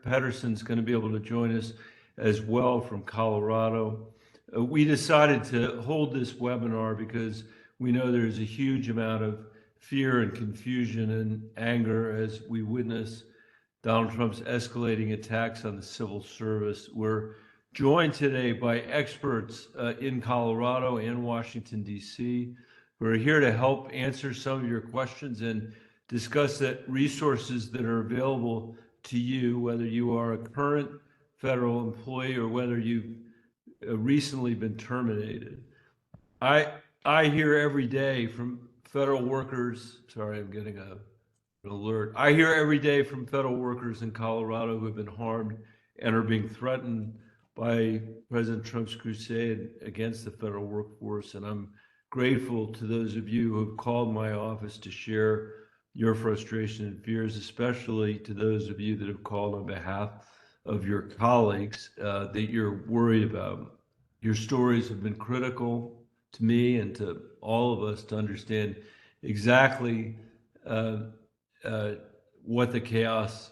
Pedersen's going to be able to join us as well from Colorado. We decided to hold this webinar because we know there's a huge amount of fear and confusion and anger as we witness Donald Trump's escalating attacks on the civil service. We're joined today by experts in Colorado and Washington, D.C., who are here to help answer some of your questions and discuss that resources that are available to you, whether you are a current federal employee or whether you've recently been terminated. I hear every day from federal workers, sorry, I'm getting an alert. I hear every day from federal workers in Colorado who have been harmed and are being threatened by President Trump's crusade against the federal workforce. And I'm grateful to those of you who have called my office to share your frustration and fears, especially to those of you that have called on behalf of your colleagues that you're worried about. Your stories have been critical to me and to all of us to understand exactly what the chaos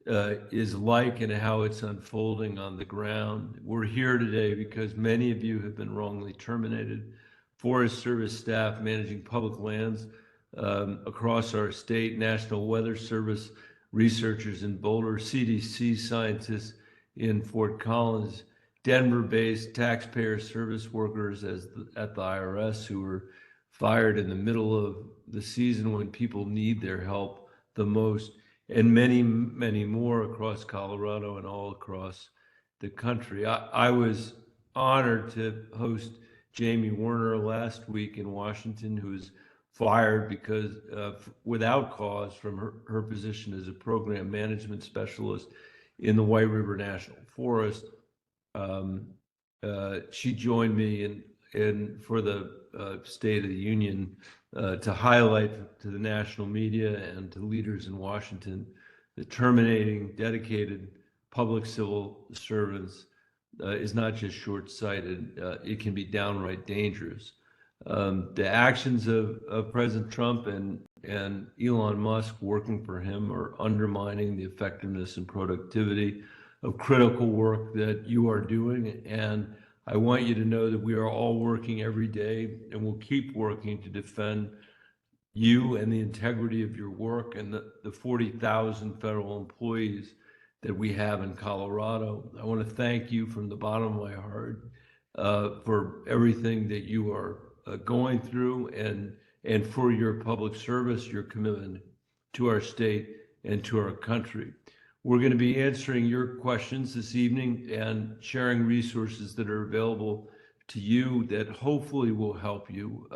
is like and how it's unfolding on the ground. We're here today because many of you have been wrongly terminated. Forest Service staff managing public lands across our state, National Weather Service researchers in Boulder, CDC scientists in Fort Collins, Denver-based taxpayer service workers at the IRS who were fired in the middle of the season when people need their help the most, and many, many more across Colorado and all across the country. I was honored to host Jamie Werner last week in Washington, who was fired because without cause from her position as a program management specialist in the White River National Forest. She joined me for the State of the Union to highlight to the national media and to leaders in Washington that terminating dedicated public civil servants is not just short-sighted, it can be downright dangerous. The actions of President Trump and Elon Musk working for him are undermining the effectiveness and productivity of critical work that you are doing. And I want you to know that we are all working every day and will keep working to defend you and the integrity of your work and the 40,000 federal employees that we have in Colorado. I want to thank you from the bottom of my heart for everything that you are going through and for your public service, your commitment to our state and to our country. We're going to be answering your questions this evening and sharing resources that are available to you that hopefully will help you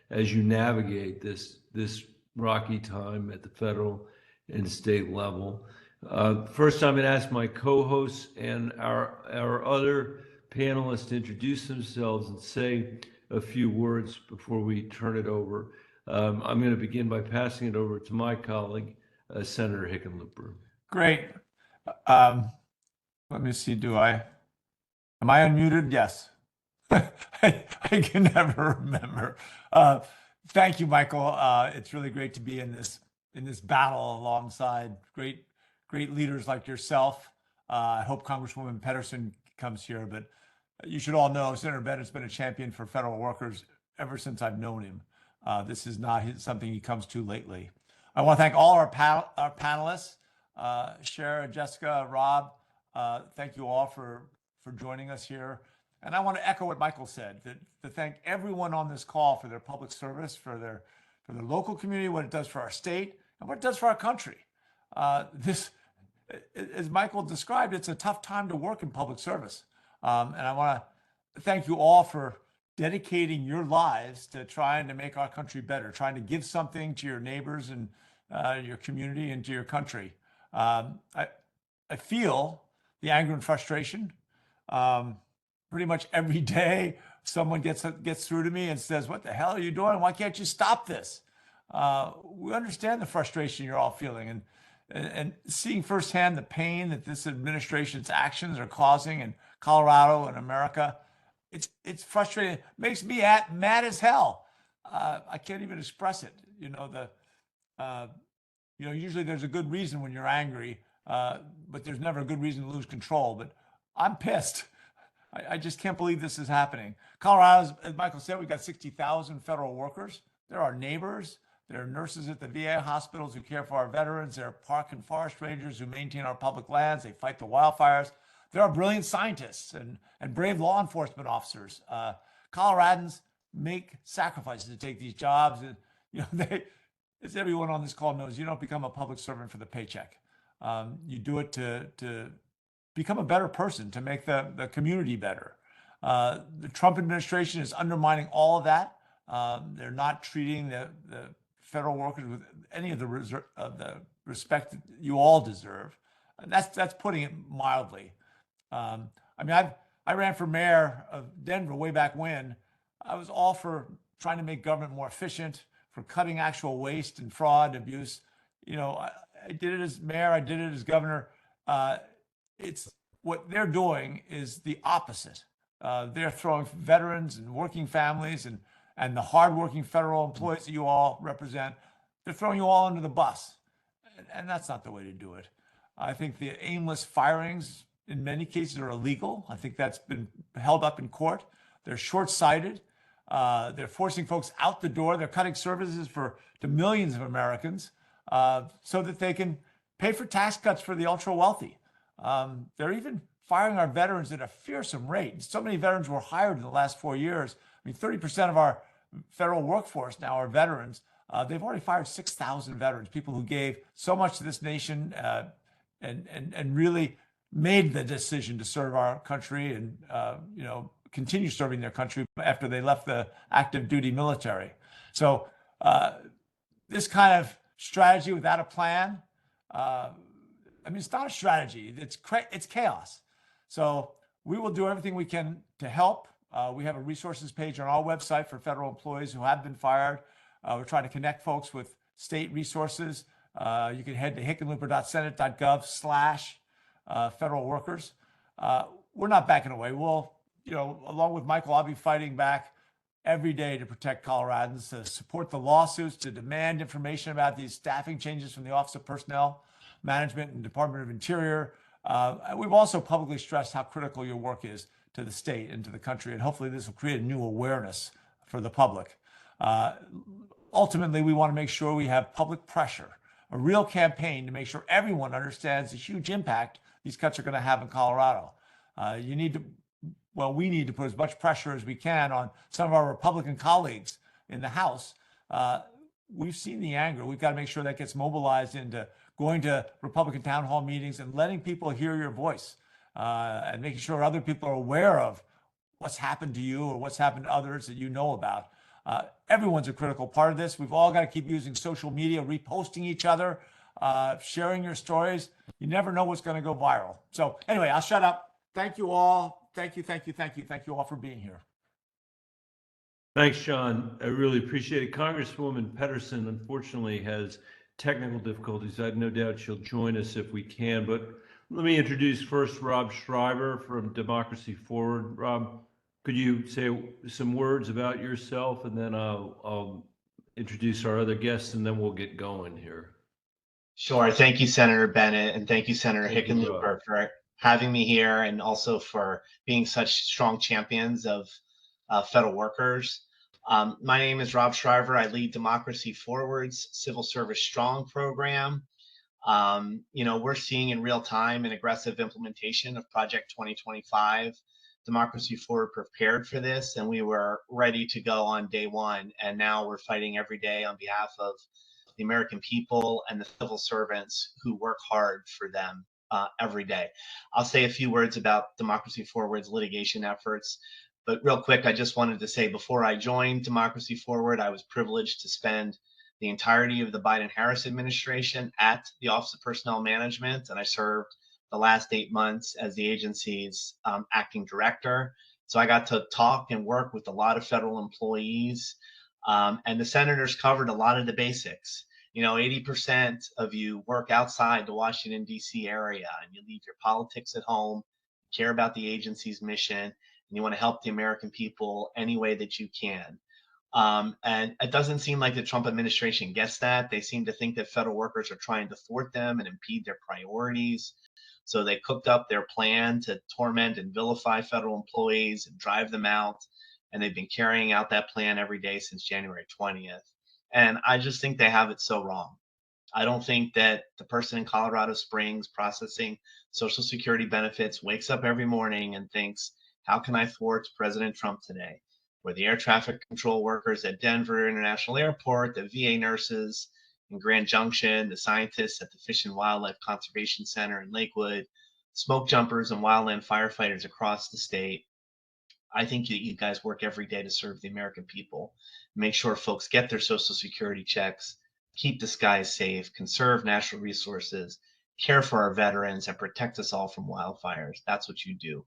as you navigate this rocky time at the federal and state level. First, I'm going to ask my co-hosts and our other panelists to introduce themselves and say a few words before we turn it over. I'm going to begin by passing it over to my colleague, Senator Hickenlooper. Great. Let me see. Am I unmuted? Yes. I can never remember. Thank you, Michael. It's really great to be in this battle alongside great leaders like yourself. I hope Congresswoman Pedersen comes here, but you should all know Senator Bennet's been a champion for federal workers ever since I've known him. This is not something he comes to lately. I want to thank all our panelists, Shara, Jessica, Rob. Thank you all for joining us here. And I want to echo what Michael said, to thank everyone on this call for their public service, for their local community, what it does for our state, and what it does for our country. This, as Michael described, it's a tough time to work in public service. And I want to thank you all for dedicating your lives to trying to make our country better, trying to give something to your neighbors and your community and to your country. I feel the anger and frustration. Pretty much every day, someone gets through to me and says, "What the hell are you doing? Why can't you stop this?" We understand the frustration you're all feeling, and seeing firsthand the pain that this administration's actions are causing in Colorado and America. It's frustrating. It makes me mad as hell. I can't even express it. Usually there's a good reason when you're angry. but there's never a good reason to lose control. But I'm pissed. I just can't believe this is happening. Colorado, as Michael said, we've got 60,000 federal workers. They're our neighbors. There are nurses at the VA hospitals who care for our veterans. There are park and forest rangers who maintain our public lands. They fight the wildfires. There are brilliant scientists and brave law enforcement officers. Coloradans make sacrifices to take these jobs. And, as everyone on this call knows, you don't become a public servant for the paycheck. You do it to become a better person, to make the community better. The Trump administration is undermining all of that. They're not treating the federal workers with any of the respect that you all deserve. And that's putting it mildly. I ran for mayor of Denver way back when. I was all for trying to make government more efficient, for cutting actual waste and fraud, abuse. I did it as mayor. I did it as governor. It's what they're doing is the opposite. They're throwing veterans and working families and the hardworking federal employees that you all represent, they're throwing you all under the bus. And that's not the way to do it. I think the aimless firings in many cases are illegal. I think that's been held up in court. They're short-sighted. They're forcing folks out the door. They're cutting services to millions of Americans so that they can pay for tax cuts for the ultra-wealthy. They're even firing our veterans at a fearsome rate. So many veterans were hired in the last 4 years. 30% of our federal workforce now are veterans. They've already fired 6,000 veterans, people who gave so much to this nation and really made the decision to serve our country and continue serving their country after they left the active duty military. So this kind of strategy without a plan, it's not a strategy. It's chaos. So we will do everything we can to help. We have a resources page on our website for federal employees who have been fired. We're trying to connect folks with state resources. You can head to hickenlooper.senate.gov/federal workers. We're not backing away. We'll, along with Michael, I'll be fighting back every day to protect Coloradans, to support the lawsuits, to demand information about these staffing changes from the Office of Personnel Management and Department of Interior. We've also publicly stressed how critical your work is to the state and to the country, and hopefully this will create a new awareness for the public. Ultimately, we want to make sure we have public pressure, a real campaign to make sure everyone understands the huge impact these cuts are going to have in Colorado. We need to put as much pressure as we can on some of our Republican colleagues in the House. We've seen the anger. We've got to make sure that gets mobilized into going to Republican town hall meetings and letting people hear your voice. And making sure other people are aware of what's happened to you or what's happened to others that you know about. Everyone's a critical part of this. We've all got to keep using social media, reposting each other, sharing your stories. You never know what's going to go viral. So anyway, I'll shut up. Thank you all. Thank you all for being here. Thanks, Sean. I really appreciate it. Congresswoman Pedersen, unfortunately, has technical difficulties. I have no doubt she'll join us if we can, but let me introduce first Rob Schreiber from Democracy Forward. Rob, could you say some words about yourself, and then I'll introduce our other guests, and then we'll get going here. Sure. Thank you, Senator Bennet, and thank you, Senator Hickenlooper, for having me here, and also for being such strong champions of federal workers. My name is Rob Schreiber. I lead Democracy Forward's Civil Service Strong program. We're seeing in real time an aggressive implementation of Project 2025. Democracy Forward prepared for this, and we were ready to go on day one. And now we're fighting every day on behalf of the American people and the civil servants who work hard for them every day. I'll say a few words about Democracy Forward's litigation efforts. But real quick, I just wanted to say, before I joined Democracy Forward, I was privileged to spend the entirety of the Biden-Harris administration at the Office of Personnel Management, and I served the last 8 months as the agency's acting director. So I got to talk and work with a lot of federal employees, and the senators covered a lot of the basics. 80% of you work outside the Washington, D.C. area, and you leave your politics at home, care about the agency's mission, and you want to help the American people any way that you can. And it doesn't seem like the Trump administration gets that. They seem to think that federal workers are trying to thwart them and impede their priorities. So they cooked up their plan to torment and vilify federal employees and drive them out. And they've been carrying out that plan every day since January 20th. And I just think they have it so wrong. I don't think that the person in Colorado Springs processing Social Security benefits wakes up every morning and thinks, how can I thwart President Trump today? Or the air traffic control workers at Denver International Airport, the VA nurses in Grand Junction, the scientists at the Fish and Wildlife Conservation Center in Lakewood, smoke jumpers and wildland firefighters across the state. I think that you guys work every day to serve the American people, make sure folks get their Social Security checks, keep the skies safe, conserve natural resources, care for our veterans, and protect us all from wildfires. That's what you do.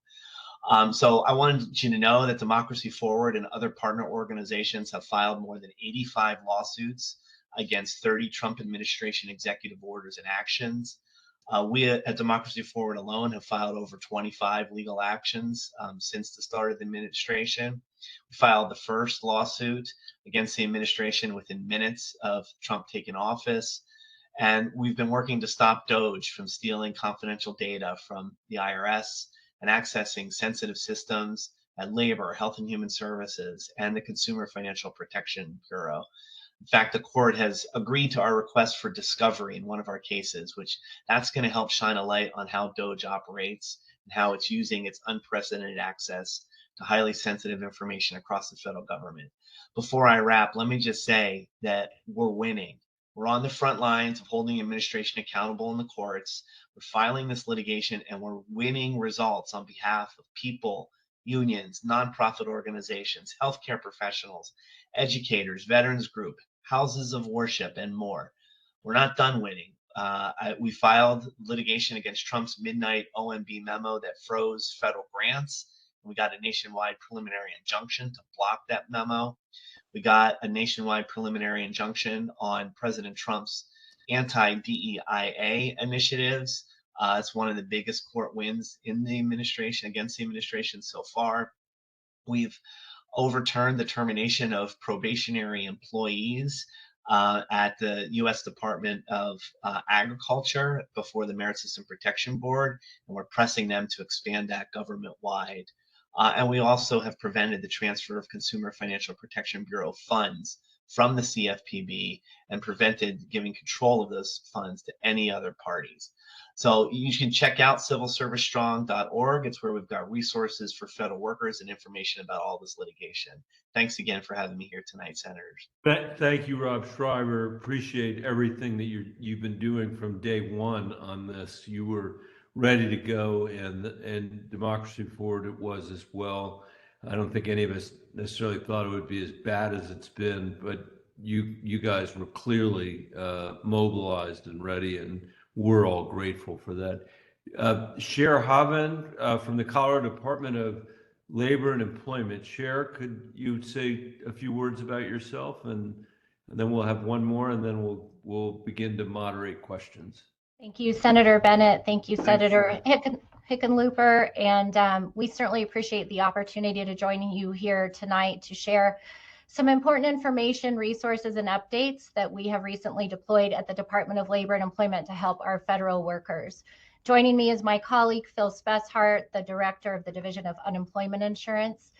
So I wanted you to know that Democracy Forward and other partner organizations have filed more than 85 lawsuits against 30 Trump administration executive orders and actions. We at Democracy Forward alone have filed over 25 legal actions since the start of the administration. We filed the first lawsuit against the administration within minutes of Trump taking office. And we've been working to stop DOJ from stealing confidential data from the IRS and accessing sensitive systems at Labor, Health and Human Services, and the Consumer Financial Protection Bureau. In fact, the court has agreed to our request for discovery in one of our cases, which that's going to help shine a light on how DOJ operates and how it's using its unprecedented access to highly sensitive information across the federal government. Before I wrap, let me just say that we're winning. We're on the front lines of holding the administration accountable in the courts. We're filing this litigation and we're winning results on behalf of people, unions, nonprofit organizations, healthcare professionals, educators, veterans group, houses of worship, and more. We're not done winning. We filed litigation against Trump's midnight OMB memo that froze federal grants. We got a nationwide preliminary injunction to block that memo. We got a nationwide preliminary injunction on President Trump's anti-DEIA initiatives. It's one of the biggest court wins in the administration, against the administration so far. We've overturned the termination of probationary employees at the U.S. Department of Agriculture before the Merit System Protection Board, and we're pressing them to expand that government-wide. And we also have prevented the transfer of Consumer Financial Protection Bureau funds from the CFPB and prevented giving control of those funds to any other parties. So you can check out civilservicestrong.org. It's where we've got resources for federal workers and information about all this litigation. Thanks again for having me here tonight, Senators. Thank you, Rob Schreiber. Appreciate everything that you've been doing from day one on this. You were ready to go, and Democracy Forward it was as well. I don't think any of us necessarily thought it would be as bad as it's been, but you guys were clearly mobilized and ready, and we're all grateful for that. Cher Haven from the Colorado Department of Labor and Employment. Cher, could you say a few words about yourself, and then we'll have one more, and then we'll begin to moderate questions. Thank you, Senator Bennet. Thank you, Senator Hickenlooper. And we certainly appreciate the opportunity to join you here tonight to share some important information, resources, and updates that we have recently deployed at the Department of Labor and Employment to help our federal workers. Joining me is my colleague, Phil Speshart, the Director of the Division of Unemployment Insurance.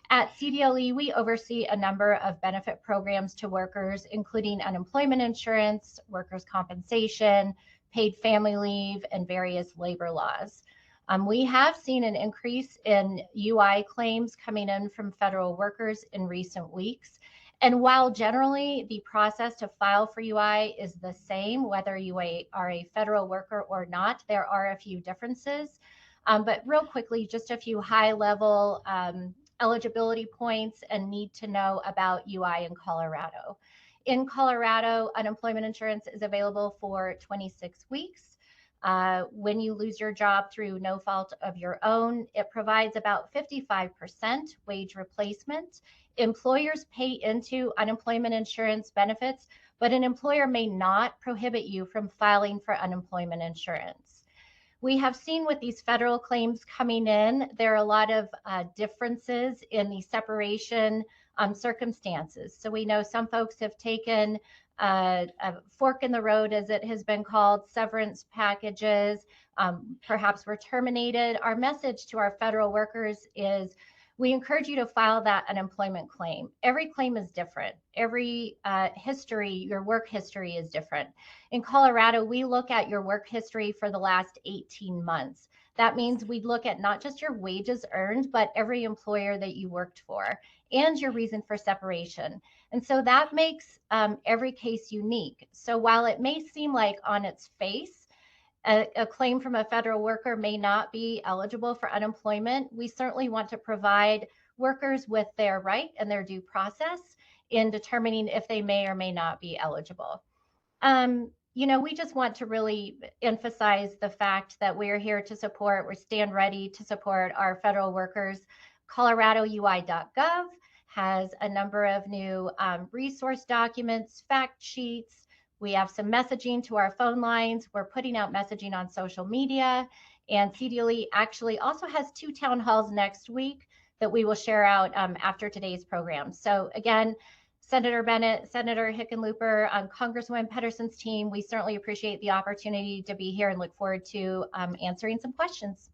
At CDLE, we oversee a number of benefit programs to workers, including unemployment insurance, workers' compensation, paid family leave, and various labor laws. We have seen an increase in UI claims coming in from federal workers in recent weeks. And while generally the process to file for UI is the same, whether you are a federal worker or not, there are a few differences. But real quickly, just a few high-level eligibility points and need to know about UI in Colorado. In Colorado, unemployment insurance is available for 26 weeks. When you lose your job through no fault of your own, it provides about 55% wage replacement. Employers pay into unemployment insurance benefits, but an employer may not prohibit you from filing for unemployment insurance. We have seen with these federal claims coming in, there are a lot of differences in the separation circumstances. So we know some folks have taken a fork in the road, as it has been called, severance packages, perhaps were terminated. Our message to our federal workers is we encourage you to file that unemployment claim. Every claim is different. Every history, your work history is different. In Colorado, we look at your work history for the last 18 months. That means we'd look at not just your wages earned, but every employer that you worked for and your reason for separation. And so that makes every case unique. So while it may seem like on its face, a claim from a federal worker may not be eligible for unemployment, we certainly want to provide workers with their right and their due process in determining if they may or may not be eligible. We just want to really emphasize the fact that we're here to support, we stand ready to support our federal workers. ColoradoUI.gov has a number of new resource documents, fact sheets. We have some messaging to our phone lines. We're putting out messaging on social media. And CDLE actually also has 2 town halls next week that we will share out after today's program. So again, Senator Bennet, Senator Hickenlooper, Congresswoman Pedersen's team, we certainly appreciate the opportunity to be here and look forward to answering some questions.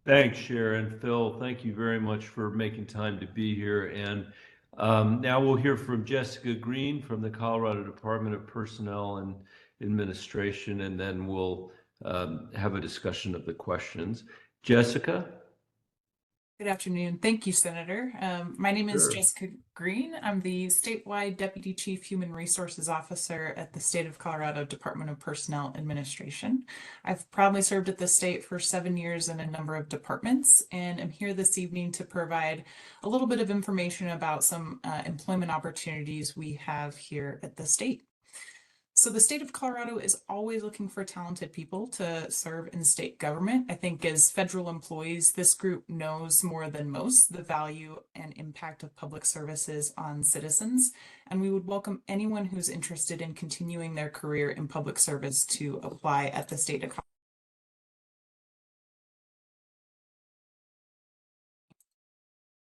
Thanks, Sharon. Phil, thank you very much for making time to be here. And now we'll hear from Jessica Green from the Colorado Department of Personnel and Administration, and then we'll have a discussion of the questions. Jessica? Good afternoon. Thank you, Senator. My name is Sure. Jessica Green. I'm the statewide Deputy Chief Human Resources Officer at the State of Colorado Department of Personnel Administration. I've proudly served at the state for 7 years in a number of departments, and I'm here this evening to provide a little bit of information about some employment opportunities we have here at the state. So the state of Colorado is always looking for talented people to serve in state government. I think as federal employees, this group knows more than most the value and impact of public services on citizens, and we would welcome anyone who's interested in continuing their career in public service to apply at the state of Colorado.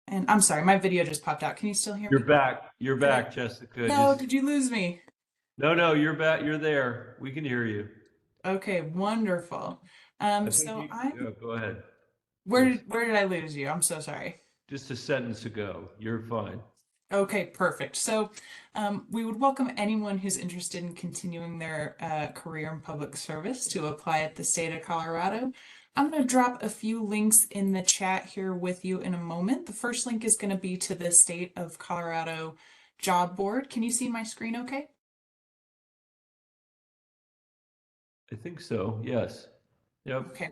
And I'm sorry, my video just popped out. Can you still hear me? You're back. You're back, Jessica. No, did you lose me? No, you're back. You're there. We can hear you. Okay, wonderful. Yeah, go ahead. Where did I lose you? I'm so sorry. Just a sentence ago. You're fine. Okay, perfect. So we would welcome anyone who's interested in continuing their career in public service to apply at the state of Colorado. I'm going to drop a few links in the chat here with you in a moment. The first link is going to be to the State of Colorado Job Board. Can you see my screen okay? I think so. Yes. Yep. Okay.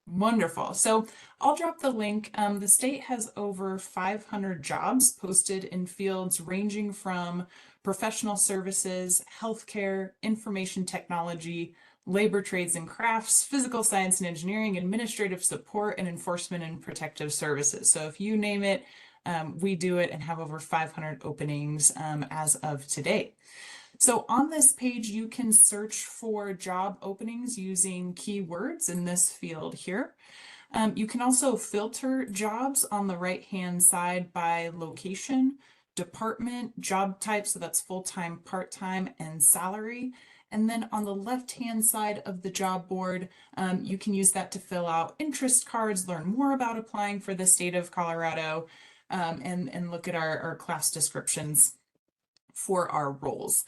Wonderful. So I'll drop the link. The state has over 500 jobs posted in fields ranging from professional services, healthcare, information technology, labor trades and crafts, physical science and engineering, administrative support, and enforcement and protective services. So if you name it, we do it, and have over 500 openings as of today. So on this page, you can search for job openings using keywords in this field here. You can also filter jobs on the right-hand side by location, department, job type, so that's full-time, part-time, and salary. And then on the left-hand side of the job board, you can use that to fill out interest cards, learn more about applying for the state of Colorado, and look at our class descriptions for our roles.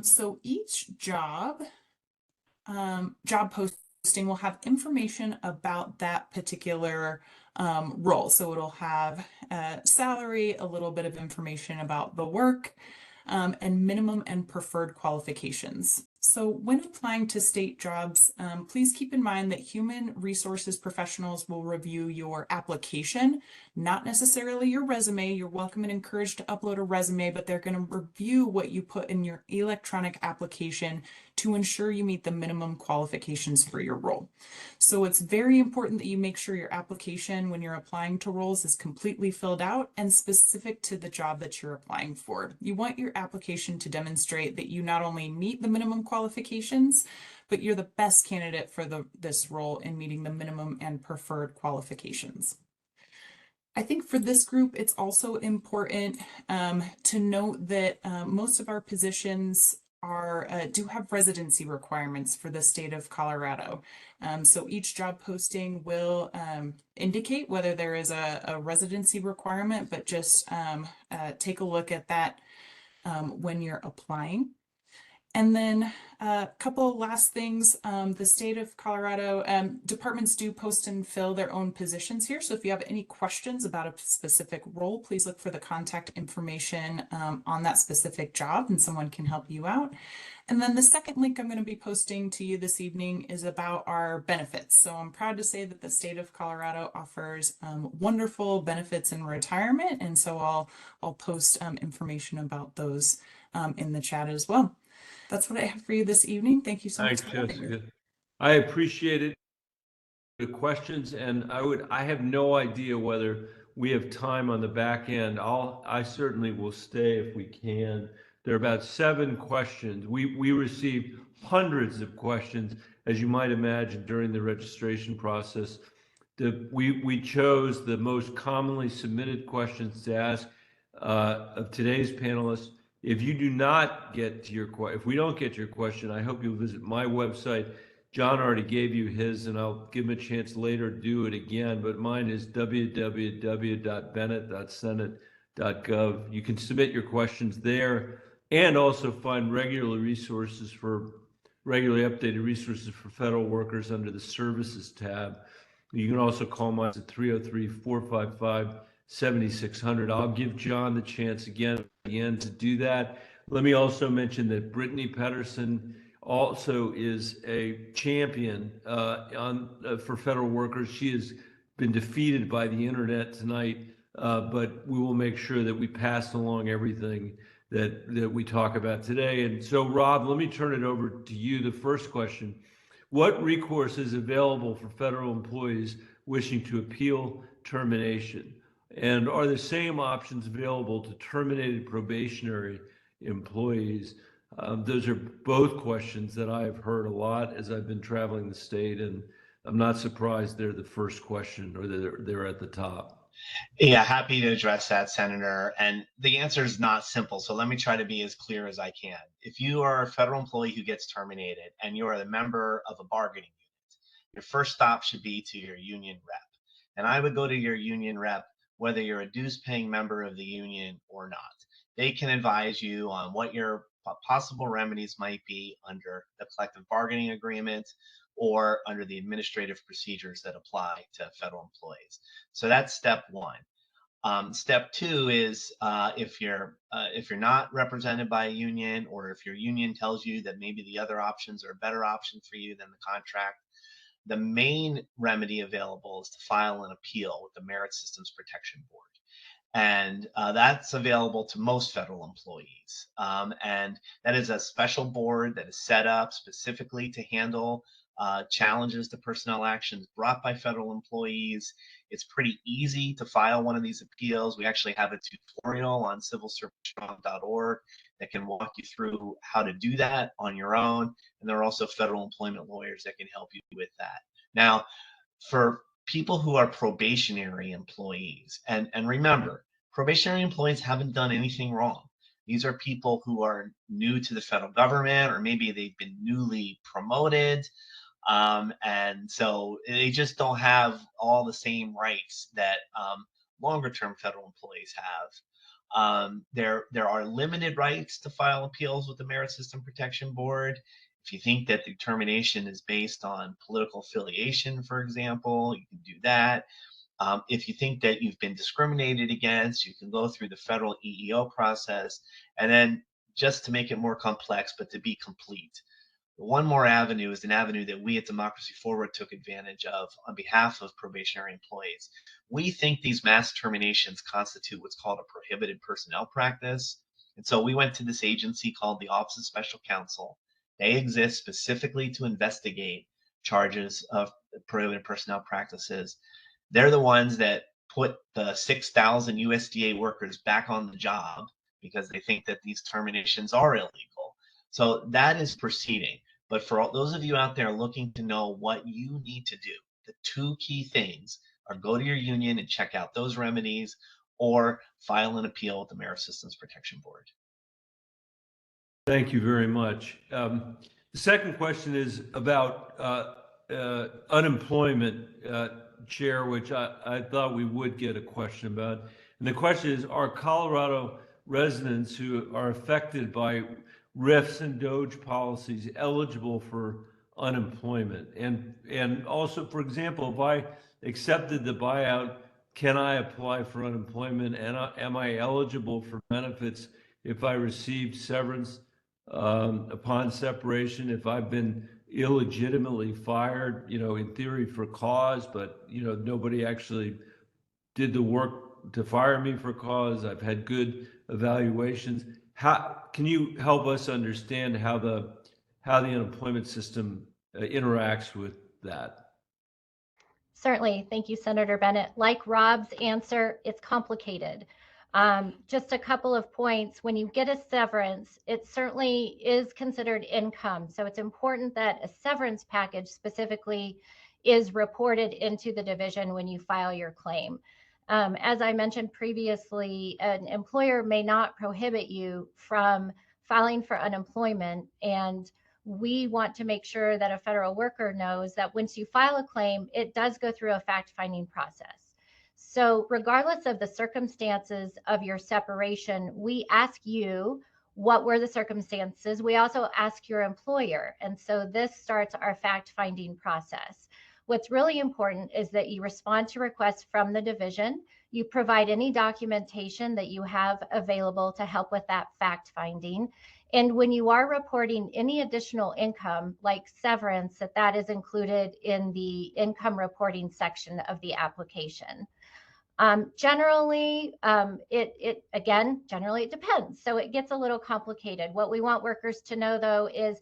So each job posting will have information about that particular role. So it'll have salary, a little bit of information about the work, and minimum and preferred qualifications. So when applying to state jobs, please keep in mind that human resources professionals will review your application, not necessarily your resume. You're welcome and encouraged to upload a resume, but they're going to review what you put in your electronic application to ensure you meet the minimum qualifications for your role. So it's very important that you make sure your application when you're applying to roles is completely filled out and specific to the job that you're applying for. You want your application to demonstrate that you not only meet the minimum qualifications, but you're the best candidate for this role in meeting the minimum and preferred qualifications. I think for this group, it's also important to note that most of our positions do have residency requirements for the state of Colorado. So each job posting will indicate whether there is a residency requirement, but just take a look at that when you're applying. And then a couple last things. The state of Colorado departments do post and fill their own positions here. So if you have any questions about a specific role, please look for the contact information on that specific job and someone can help you out. And then the second link I'm going to be posting to you this evening is about our benefits. So I'm proud to say that the state of Colorado offers wonderful benefits in retirement. And so I'll post information about those in the chat as well. That's what I have for you this evening. Thank you so much. Thanks, Jessica. I appreciate it. The questions, and I have no idea whether we have time on the back end. I certainly will stay if we can. There are about 7 questions. We received hundreds of questions, as you might imagine, during the registration process. We chose the most commonly submitted questions to ask of today's panelists. If you do not get to your question, if we don't get your question, I hope you'll visit my website. John already gave you his, and I'll give him a chance later to do it again, but mine is www.bennet.senate.gov. You can submit your questions there and also find regularly updated resources for federal workers under the services tab. You can also call mine at 303-455-7600. I'll give John the chance again to do that. Let me also mention that Brittany Pedersen also is a champion for federal workers. She has been defeated by the internet tonight, but we will make sure that we pass along everything that we talk about today. And so, Rob, let me turn it over to you. The first question: what recourse is available for federal employees wishing to appeal termination? And are the same options available to terminated probationary employees? Those are both questions that I've heard a lot as I've been traveling the state, and I'm not surprised they're the first question or they're at the top. Yeah, happy to address that, Senator. And the answer is not simple. So let me try to be as clear as I can. If you are a federal employee who gets terminated and you are a member of a bargaining unit, your first stop should be to your union rep. And I would go to your union rep, whether you're a dues paying member of the union or not. They can advise you on what your possible remedies might be under the collective bargaining agreement or under the administrative procedures that apply to federal employees. So that's step 1. Step 2 is if you're not represented by a union, or if your union tells you that maybe the other options are a better option for you than the contract, the main remedy available is to file an appeal with the Merit Systems Protection Board. And that's available to most federal employees. And that is a special board that is set up specifically to handle challenges to personnel actions brought by federal employees. It's pretty easy to file one of these appeals. We actually have a tutorial on civilservicestrong.org that can walk you through how to do that on your own. And there are also federal employment lawyers that can help you with that. Now, for people who are probationary employees, and remember, probationary employees haven't done anything wrong. These are people who are new to the federal government, or maybe they've been newly promoted. And so they just don't have all the same rights that longer term federal employees have. There are limited rights to file appeals with the Merit System Protection Board. If you think that the termination is based on political affiliation, for example, you can do that. If you think that you've been discriminated against, you can go through the federal EEO process. And then, just to make it more complex, but to be complete, one more avenue is an avenue that we at Democracy Forward took advantage of on behalf of probationary employees. We think these mass terminations constitute what's called a prohibited personnel practice. And so we went to this agency called the Office of Special Counsel. They exist specifically to investigate charges of prohibited personnel practices. They're the ones that put the 6,000 USDA workers back on the job because they think that these terminations are illegal. So that is proceeding. But for all those of you out there looking to know what you need to do, the 2 key things or go to your union and check out those remedies, or file an appeal with the Merit Systems Protection Board. Thank you very much. The second question is about unemployment, Chair, which I thought we would get a question about. And the question is, are Colorado residents who are affected by RIFs and DOGE policies eligible for unemployment? And also, for example, if I accepted the buyout, can I apply for unemployment? And am I eligible for benefits if I received severance upon separation, if I've been illegitimately fired, in theory for cause, but, nobody actually did the work to fire me for cause. I've had good evaluations. How can you help us understand how the unemployment system interacts with that? Certainly. Thank you, Senator Bennet. Like Rob's answer, it's complicated. Just a couple of points. When you get a severance, it certainly is considered income. So it's important that a severance package specifically is reported into the division when you file your claim. As I mentioned previously, an employer may not prohibit you from filing for unemployment, and we want to make sure that a federal worker knows that once you file a claim, it does go through a fact-finding process. So regardless of the circumstances of your separation, we ask you, what were the circumstances? We also ask your employer. And so this starts our fact-finding process. What's really important is that you respond to requests from the division. You provide any documentation that you have available to help with that fact-finding. And when you are reporting any additional income, like severance, that is included in the income reporting section of the application. Generally, it depends. So it gets a little complicated. What we want workers to know, though, is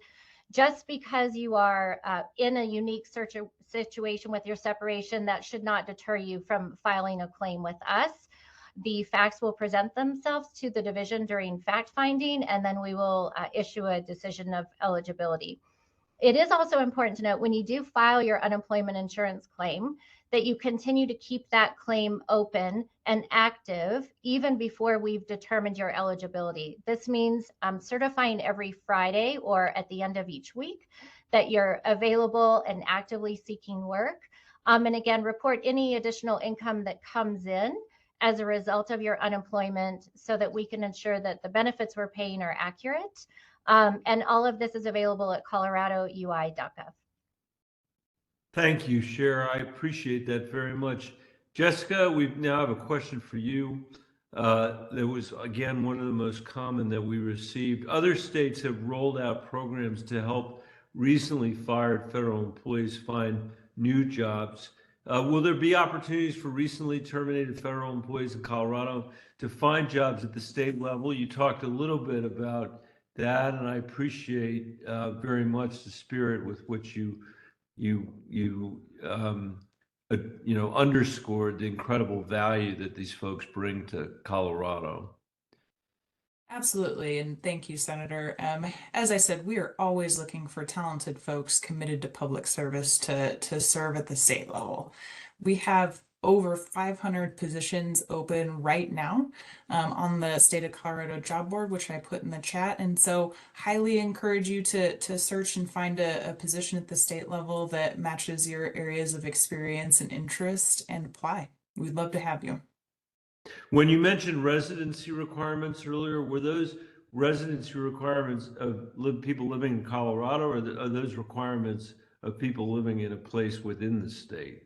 just because you are in a unique situation with your separation, that should not deter you from filing a claim with us. The facts will present themselves to the division during fact finding, and then we will issue a decision of eligibility. It is also important to note when you do file your unemployment insurance claim that you continue to keep that claim open and active even before we've determined your eligibility. This means certifying every Friday or at the end of each week that you're available and actively seeking work. And again, report any additional income that comes in as a result of your unemployment so that we can ensure that the benefits we're paying are accurate. And all of this is available at coloradoui.gov. Thank you, Cher. I appreciate that very much. Jessica, we now have a question for you. There was, again, one of the most common that we received. Other states have rolled out programs to help recently fired federal employees find new jobs. Will there be opportunities for recently terminated federal employees in Colorado to find jobs at the state level? You talked a little bit about that, and I appreciate very much the spirit with which you underscored the incredible value that these folks bring to Colorado. Absolutely, and thank you, Senator. As I said, we are always looking for talented folks committed to public service to serve at the state level. We have over 500 positions open right now on the State of Colorado job board, which I put in the chat. And so highly encourage you to search and find a position at the state level that matches your areas of experience and interest and apply. We'd love to have you. When you mentioned residency requirements earlier, were those residency requirements of people living in Colorado, or are those requirements of people living in a place within the state?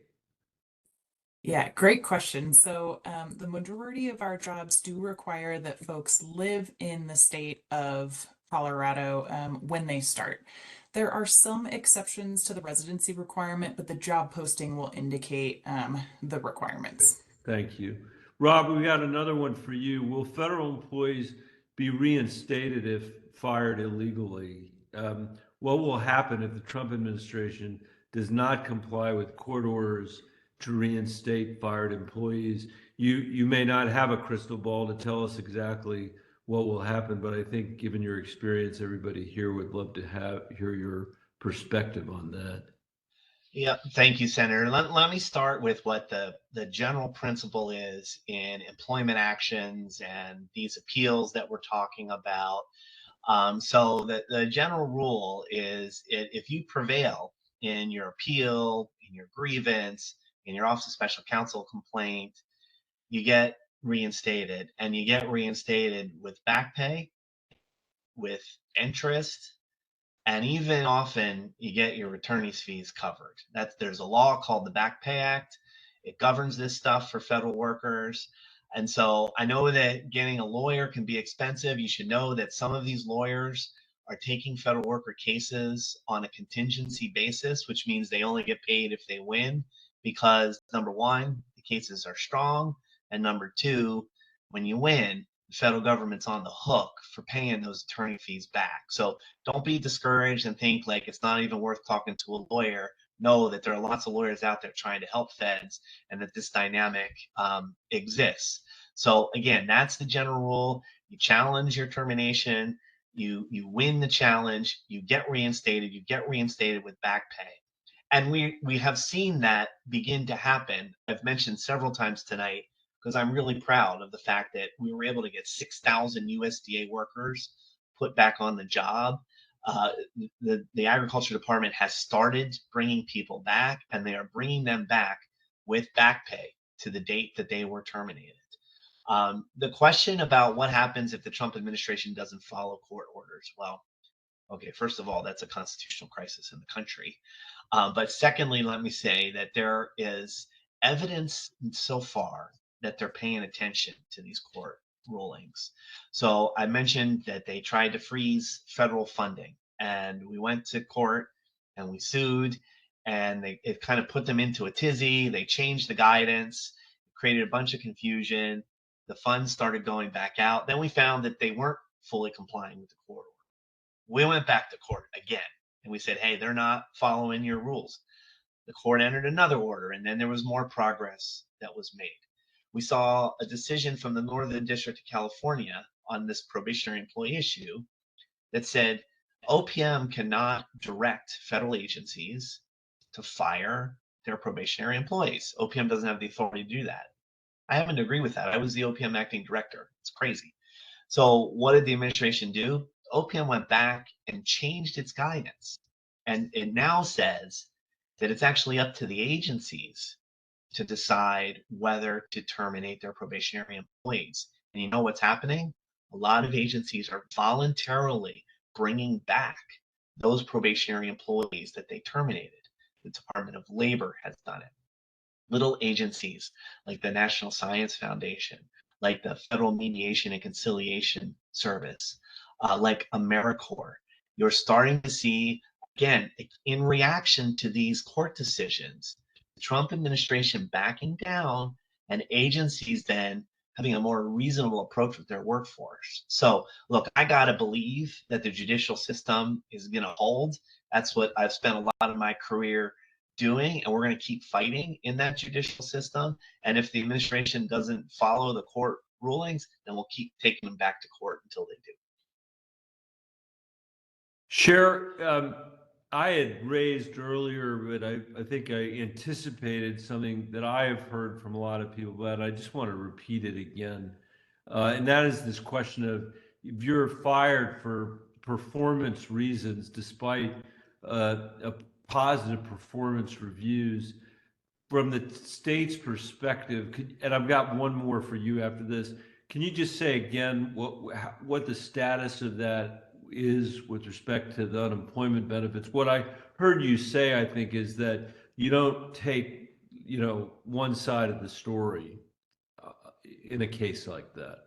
Yeah, great question. So the majority of our jobs do require that folks live in the state of Colorado when they start. There are some exceptions to the residency requirement, but the job posting will indicate the requirements. Thank you. Rob, we got another one for you. Will federal employees be reinstated if fired illegally? What will happen if the Trump administration does not comply with court orders to reinstate fired employees? You may not have a crystal ball to tell us exactly what will happen, but I think given your experience, everybody here would love to hear your perspective on that. Yeah, thank you, Senator. Let me start with what the general principle is in employment actions and these appeals that we're talking about. So the general rule is if you prevail in your appeal, in your grievance, in your Office of Special Counsel complaint, you get reinstated, and you get reinstated with back pay, with interest, and even often you get your attorney's fees covered. There's a law called the Back Pay Act. It governs this stuff for federal workers. And so I know that getting a lawyer can be expensive. You should know that some of these lawyers are taking federal worker cases on a contingency basis, which means they only get paid if they win, because number one, the cases are strong, and number two, when you win, the federal government's on the hook for paying those attorney fees back. So don't be discouraged and think like it's not even worth talking to a lawyer. Know that there are lots of lawyers out there trying to help feds, and that this dynamic exists. So again, that's the general rule. You challenge your termination, you win the challenge, you get reinstated. You get reinstated with back pay, and we have seen that begin to happen. I've mentioned several times tonight because I'm really proud of the fact that we were able to get 6,000 USDA workers put back on the job. Uh, the Agriculture Department has started bringing people back, and they are bringing them back with back pay to the date that they were terminated. The question about what happens if the Trump administration doesn't follow court orders. Well, okay, first of all, that's a constitutional crisis in the country. But secondly, let me say that there is evidence so far that they're paying attention to these court rulings. So I mentioned that they tried to freeze federal funding, and we went to court and we sued, and it kind of put them into a tizzy. They changed the guidance, created a bunch of confusion. The funds started going back out. Then we found that they weren't fully complying with the court order. We went back to court again, and we said, hey, they're not following your rules. The court entered another order, and then there was more progress that was made. We saw a decision from the Northern District of California on this probationary employee issue that said OPM cannot direct federal agencies to fire their probationary employees. OPM doesn't have the authority to do that. I happen to agree with that. I was the OPM acting director. It's crazy. So what did the administration do? OPM went back and changed its guidance. And it now says that it's actually up to the agencies to decide whether to terminate their probationary employees. And you know what's happening? A lot of agencies are voluntarily bringing back those probationary employees that they terminated. The Department of Labor has done it. Little agencies like the National Science Foundation, like the Federal Mediation and Conciliation Service, like AmeriCorps. You're starting to see, again, in reaction to these court decisions, the Trump administration backing down, and agencies then having a more reasonable approach with their workforce. So, look, I got to believe that the judicial system is going to hold. That's what I've spent a lot of my career doing, and we're going to keep fighting in that judicial system. And if the administration doesn't follow the court rulings, then we'll keep taking them back to court until they do. Cher, I had raised earlier, but I think I anticipated something that I have heard from a lot of people, but I just want to repeat it again. And that is this question of if you're fired for performance reasons, despite a positive performance reviews, from the state's perspective, and I've got one more for you after this. Can you just say again what the status of that is with respect to the unemployment benefits? What I heard you say, I think, is that you don't take, one side of the story in a case like that.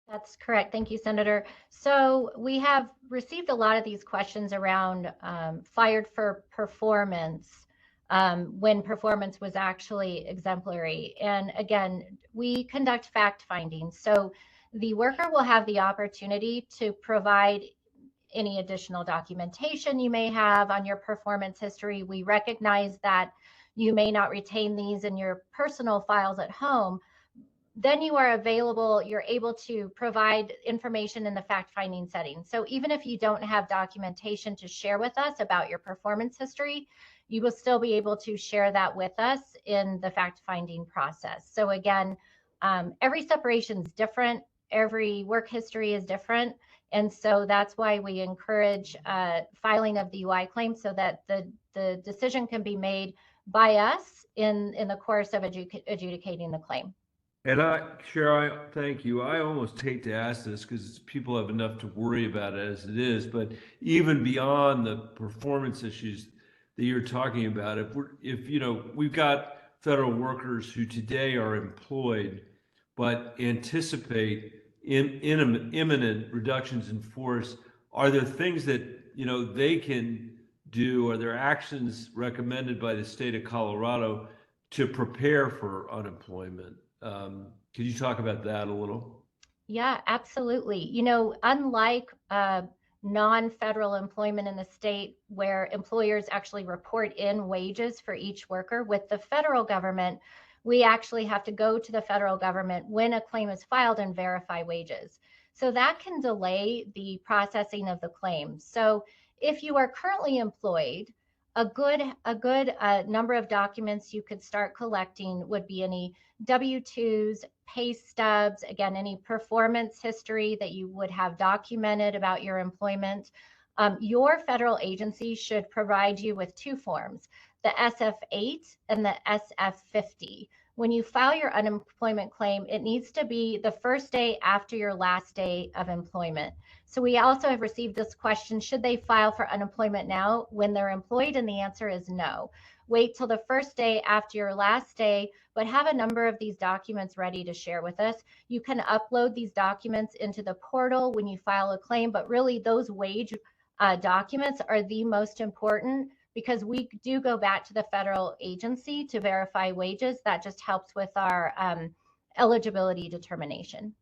That's correct. Thank you, Senator. So we have received a lot of these questions around fired for performance when performance was actually exemplary. And again, we conduct fact finding. So the worker will have the opportunity to provide any additional documentation you may have on your performance history. We recognize that you may not retain these in your personal files at home. Then you are available, you're able to provide information in the fact-finding setting. So even if you don't have documentation to share with us about your performance history, you will still be able to share that with us in the fact-finding process. So again, every separation is different. Every work history is different. And so that's why we encourage filing of the UI claim so that the decision can be made by us in the course of adjudicating the claim. And thank you. I almost hate to ask this because people have enough to worry about as it is, but even beyond the performance issues that you're talking about, if we've got federal workers who today are employed, but anticipate imminent reductions in force, are there things that they can do? Are there actions recommended by the state of Colorado to prepare for unemployment? Could you talk about that a little? Yeah, absolutely. Unlike non-federal employment in the state where employers actually report in wages for each worker, with the federal government, we actually have to go to the federal government when a claim is filed and verify wages. So that can delay the processing of the claim. So if you are currently employed, a good number of documents you could start collecting would be any W-2s, pay stubs, again, any performance history that you would have documented about your employment. Your federal agency should provide you with two forms, the SF-8 and the SF-50. When you file your unemployment claim, it needs to be the first day after your last day of employment. So we also have received this question, should they file for unemployment now when they're employed? And the answer is no. Wait till the first day after your last day, but have a number of these documents ready to share with us. You can upload these documents into the portal when you file a claim, but really those wage documents are the most important because we do go back to the federal agency to verify wages. That just helps with our eligibility determination.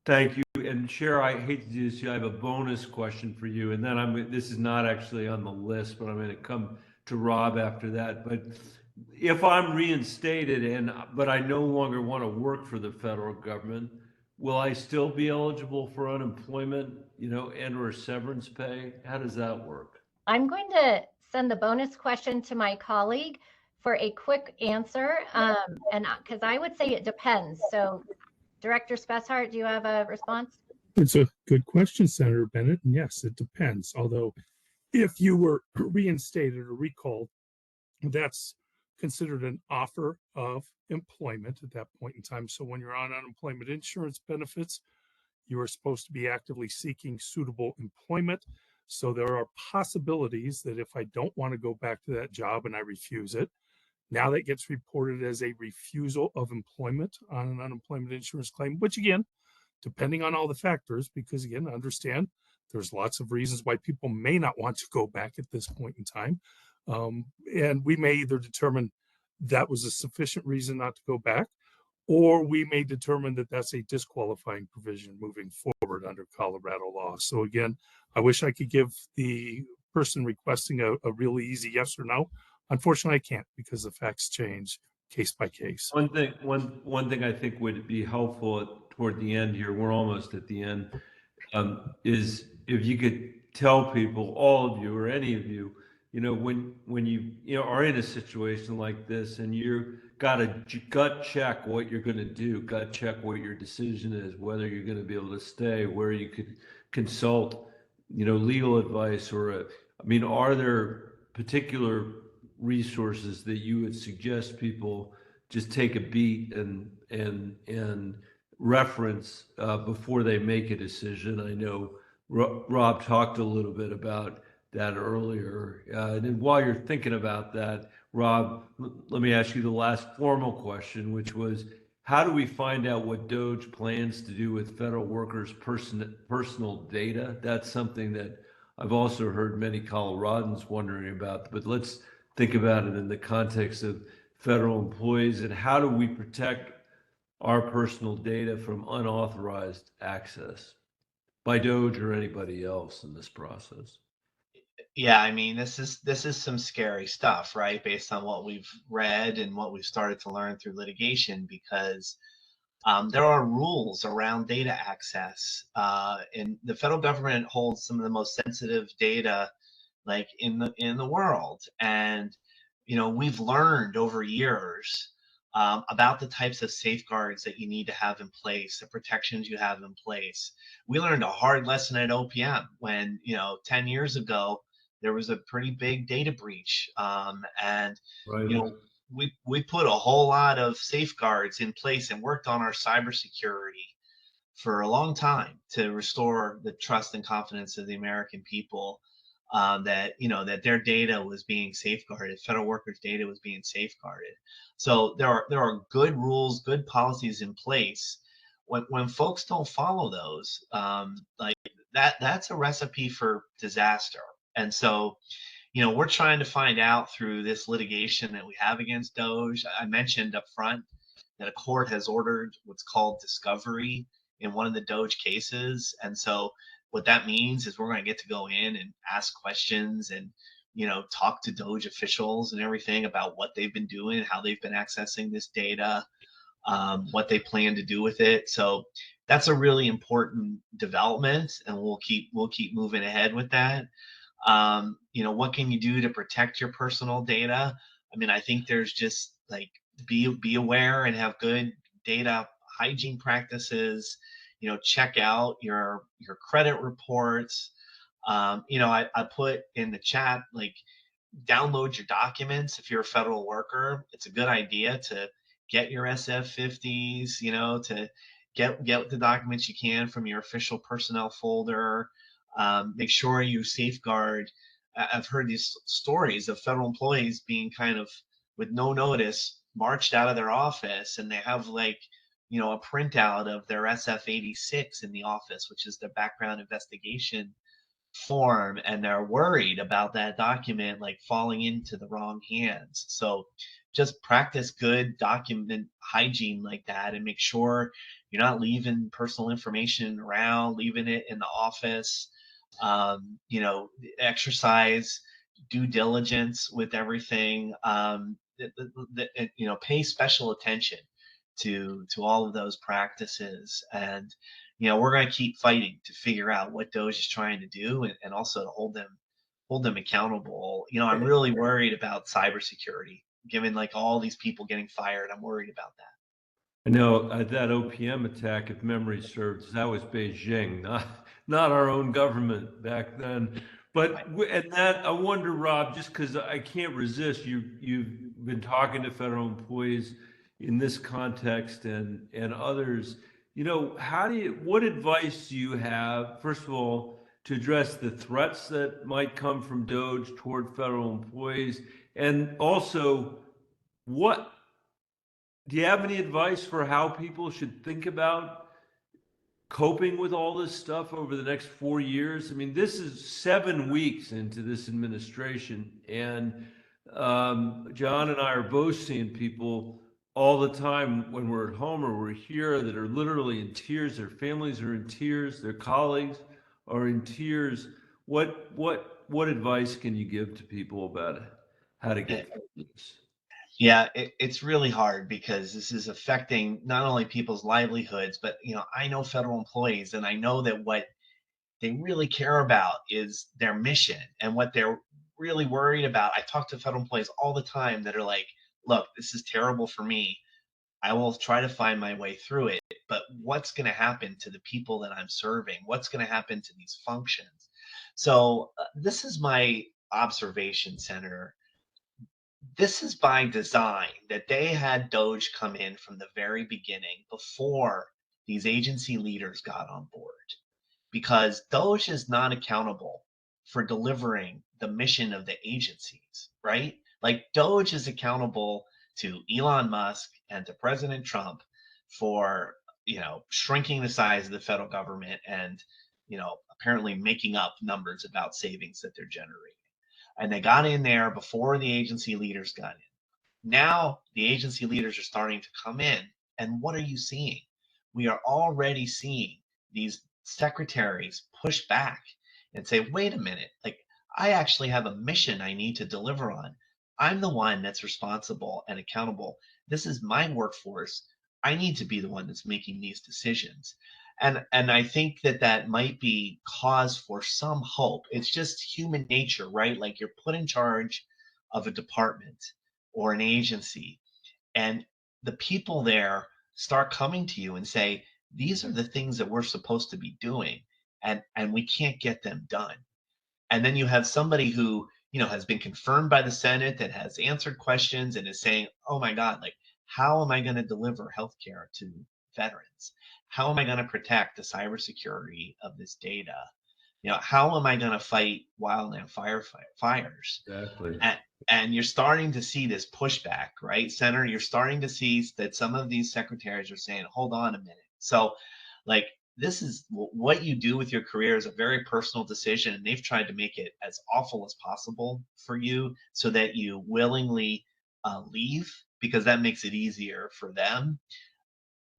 Thank you. And Cher, I hate to do this. I have a bonus question for you. And then this is not actually on the list, but I'm going to come to Rob after that. But if I'm reinstated but I no longer want to work for the federal government, will I still be eligible for unemployment, and or severance pay? How does that work? I'm going to send the bonus question to my colleague for a quick answer. And because I would say it depends. So Director Spessart, do you have a response? It's a good question, Senator Bennet. And yes, it depends. Although if you were reinstated or recalled, that's considered an offer of employment at that point in time. So when you're on unemployment insurance benefits, you are supposed to be actively seeking suitable employment. So there are possibilities that if I don't want to go back to that job and I refuse it, now that gets reported as a refusal of employment on an unemployment insurance claim, which again, depending on all the factors, because again, understand there's lots of reasons why people may not want to go back at this point in time. And we may either determine that was a sufficient reason not to go back, or we may determine that that's a disqualifying provision moving forward under Colorado law. So again, I wish I could give the person requesting a really easy yes or no. Unfortunately, I can't because the facts change case by case. One thing I think would be helpful toward the end here, we're almost at the end, is if you could tell people, all of you or any of you, when you are in a situation like this and you got to gut check what you're going to do, gut check what your decision is, whether you're going to be able to stay, where you could consult, legal advice, or are there particular resources that you would suggest people just take a beat and reference before they make a decision? I know Rob talked a little bit about that earlier. And while you're thinking about that, Rob, let me ask you the last formal question, which was, how do we find out what DOJ plans to do with federal workers' personal data? That's something that I've also heard many Coloradans wondering about, but let's think about it in the context of federal employees, and how do we protect our personal data from unauthorized access by DOJ or anybody else in this process? Yeah, this is some scary stuff, right? Based on what we've read and what we've started to learn through litigation, because there are rules around data access, and the federal government holds some of the most sensitive data like in the world. And we've learned over years about the types of safeguards that you need to have in place, the protections you have in place. We learned a hard lesson at OPM when 10 years ago there was a pretty big data breach, and Right. we put a whole lot of safeguards in place and worked on our cybersecurity for a long time to restore the trust and confidence of the American people, that that their data was being safeguarded, federal workers' data was being safeguarded. So there are good rules, good policies in place. When folks don't follow those, like that's a recipe for disaster. And so we're trying to find out through this litigation that we have against Doge. I mentioned up front that a court has ordered what's called discovery in one of the Doge cases. And so what that means is we're going to get to go in and ask questions and talk to Doge officials and everything about what they've been doing, how they've been accessing this data, what they plan to do with it. So that's a really important development, and we'll keep moving ahead with that. What can you do to protect your personal data? I mean, I think there's just like be aware and have good data hygiene practices. Check out your credit reports. I put in the chat, like, download your documents. If you're a federal worker, it's a good idea to get your SF50s, to get the documents you can from your official personnel folder. Make sure you safeguard. I've heard these stories of federal employees being kind of with no notice marched out of their office, and they have like a printout of their SF86 in the office, which is their background investigation form, and they're worried about that document like falling into the wrong hands. So just practice good document hygiene like that, and make sure you're not leaving personal information around, leaving it in the office. Exercise due diligence with everything. Pay special attention to all of those practices. And we're going to keep fighting to figure out what Doge is trying to do, and also to hold them accountable. I'm really worried about cybersecurity, given like all these people getting fired. I'm worried about that. I know that OPM attack, if memory serves, that was Beijing, not our own government back then. But and that I wonder, Rob, just because I can't resist, you've been talking to federal employees in this context and others. What advice do you have, first of all, to address the threats that might come from Doge toward federal employees, and also do you have any advice for how people should think about coping with all this stuff over the next 4 years? I mean, this is 7 weeks into this administration, and John and I are both seeing people all the time when we're at home or we're here that are literally in tears. Their families are in tears. Their colleagues are in tears. What advice can you give to people about how to get through this? Yeah, it's really hard because this is affecting not only people's livelihoods, but I know federal employees, and I know that what they really care about is their mission, and what they're really worried about. I talk to federal employees all the time that are like, look, this is terrible for me. I will try to find my way through it, but what's going to happen to the people that I'm serving? What's going to happen to these functions? So this is my observation, Senator. This is by design, that they had Doge come in from the very beginning before these agency leaders got on board, because Doge is not accountable for delivering the mission of the agencies, right? Like Doge is accountable to Elon Musk and to President Trump for, shrinking the size of the federal government and, apparently making up numbers about savings that they're generating. And they got in there before the agency leaders got in. Now the agency leaders are starting to come in. And what are you seeing? We are already seeing these secretaries push back and say, wait a minute, like, I actually have a mission I need to deliver on. I'm the one that's responsible and accountable. This is my workforce. I need to be the one that's making these decisions. And I think that that might be cause for some hope. It's just human nature, right? Like you're put in charge of a department or an agency, and the people there start coming to you and say, these are the things that we're supposed to be doing, and we can't get them done. And then you have somebody who, has been confirmed by the Senate, that has answered questions and is saying, oh my God, like, how am I going to deliver healthcare to veterans? How am I going to protect the cybersecurity of this data? How am I going to fight wildland fires? Exactly. And you're starting to see this pushback, right, Senator? You're starting to see that some of these secretaries are saying, hold on a minute. So, like, this is what you do with your career is a very personal decision, and they've tried to make it as awful as possible for you so that you willingly leave, because that makes it easier for them.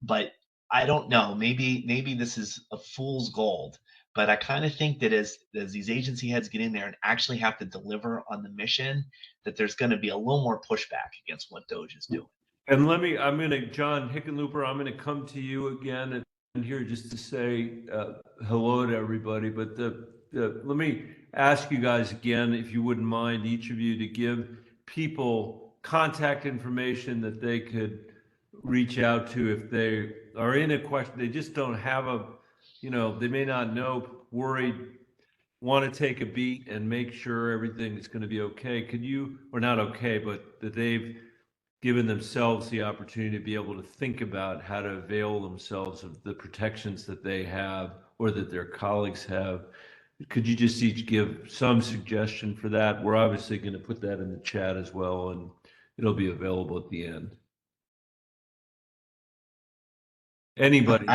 But I don't know, maybe this is a fool's gold, but I kind of think that as these agency heads get in there and actually have to deliver on the mission, that there's going to be a little more pushback against what Doge is doing. And John Hickenlooper, I'm gonna come to you again and here just to say hello to everybody. But let me ask you guys again, if you wouldn't mind, each of you to give people contact information that they could reach out to if they are in a question, they just don't have they may not know, worried, want to take a beat and make sure everything is going to be okay. Could you, or not okay, but that they've given themselves the opportunity to be able to think about how to avail themselves of the protections that they have or that their colleagues have. Could you just each give some suggestion for that? We're obviously going to put that in the chat as well, and it'll be available at the end. Anybody?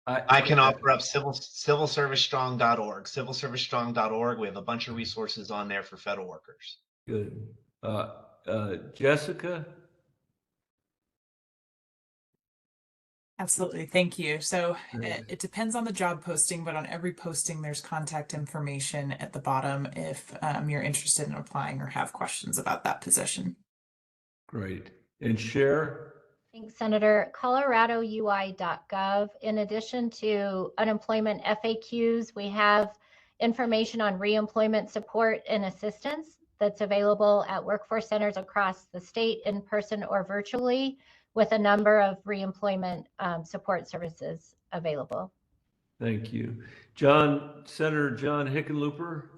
I can offer up civilservicestrong.org. Civilservicestrong.org. We have a bunch of resources on there for federal workers. Good. Jessica? Absolutely. Thank you. So it depends on the job posting, but on every posting, there's contact information at the bottom if you're interested in applying or have questions about that position. Great. And Cher? Thanks, Senator. coloradoui.gov. In addition to unemployment FAQs, we have information on reemployment support and assistance that's available at workforce centers across the state, in person or virtually, with a number of reemployment support services available. Thank you. Senator John Hickenlooper?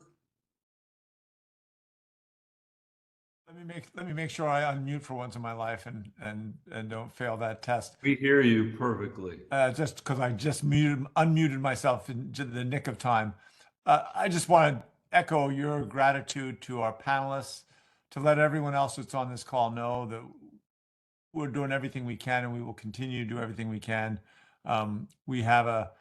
Let me make sure I unmute for once in my life and don't fail that test. We hear you perfectly. Just because I just unmuted myself in the nick of time. I just want to echo your gratitude to our panelists, to let everyone else that's on this call know that we're doing everything we can, and we will continue to do everything we can. We have a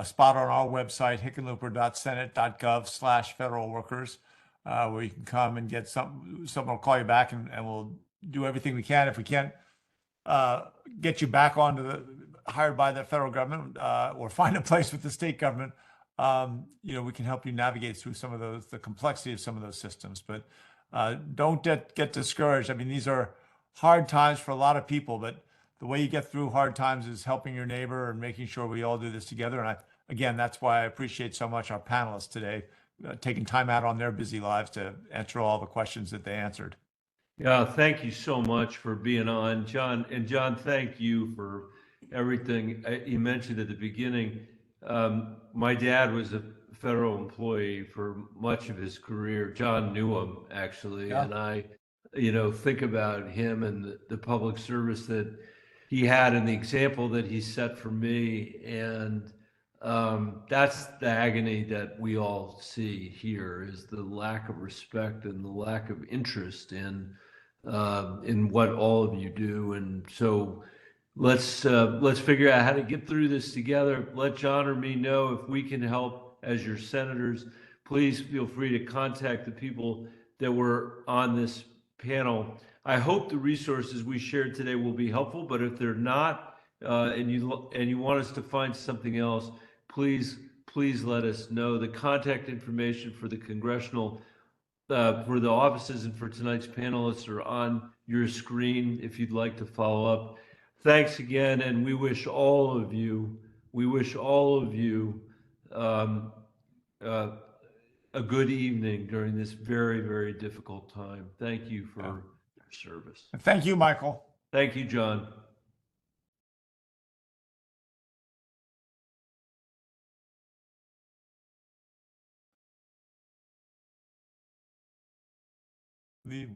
spot on our website, hickenlooper.senate.gov/federal workers. Where you can come and get someone will call you back, and we'll do everything we can. If we can't get you back hired by the federal government or find a place with the state government, we can help you navigate through some of the complexity of some of those systems. But don't get discouraged. I mean, these are hard times for a lot of people, but the way you get through hard times is helping your neighbor and making sure we all do this together. And again, that's why I appreciate so much our panelists today. Taking time out on their busy lives to answer all the questions that they answered. Yeah, thank you so much for being on, John. And John, thank you for everything you mentioned at the beginning. My dad was a federal employee for much of his career. John knew him, actually. Yeah. And I, think about him and the public service that he had and the example that he set for me. And that's the agony that we all see here, is the lack of respect and the lack of interest in what all of you do. And so let's figure out how to get through this together. Let John or me know if we can help as your senators. Please feel free to contact the people that were on this panel. I hope the resources we shared today will be helpful, but if they're not, and you want us to find something else, please let us know. The contact information for the congressional, for the offices and for tonight's panelists are on your screen if you'd like to follow up. Thanks again, and we wish all of you we wish all of you um, a good evening during this very, very difficult time. Thank you for your service. Thank you, Michael. Thank you, John. The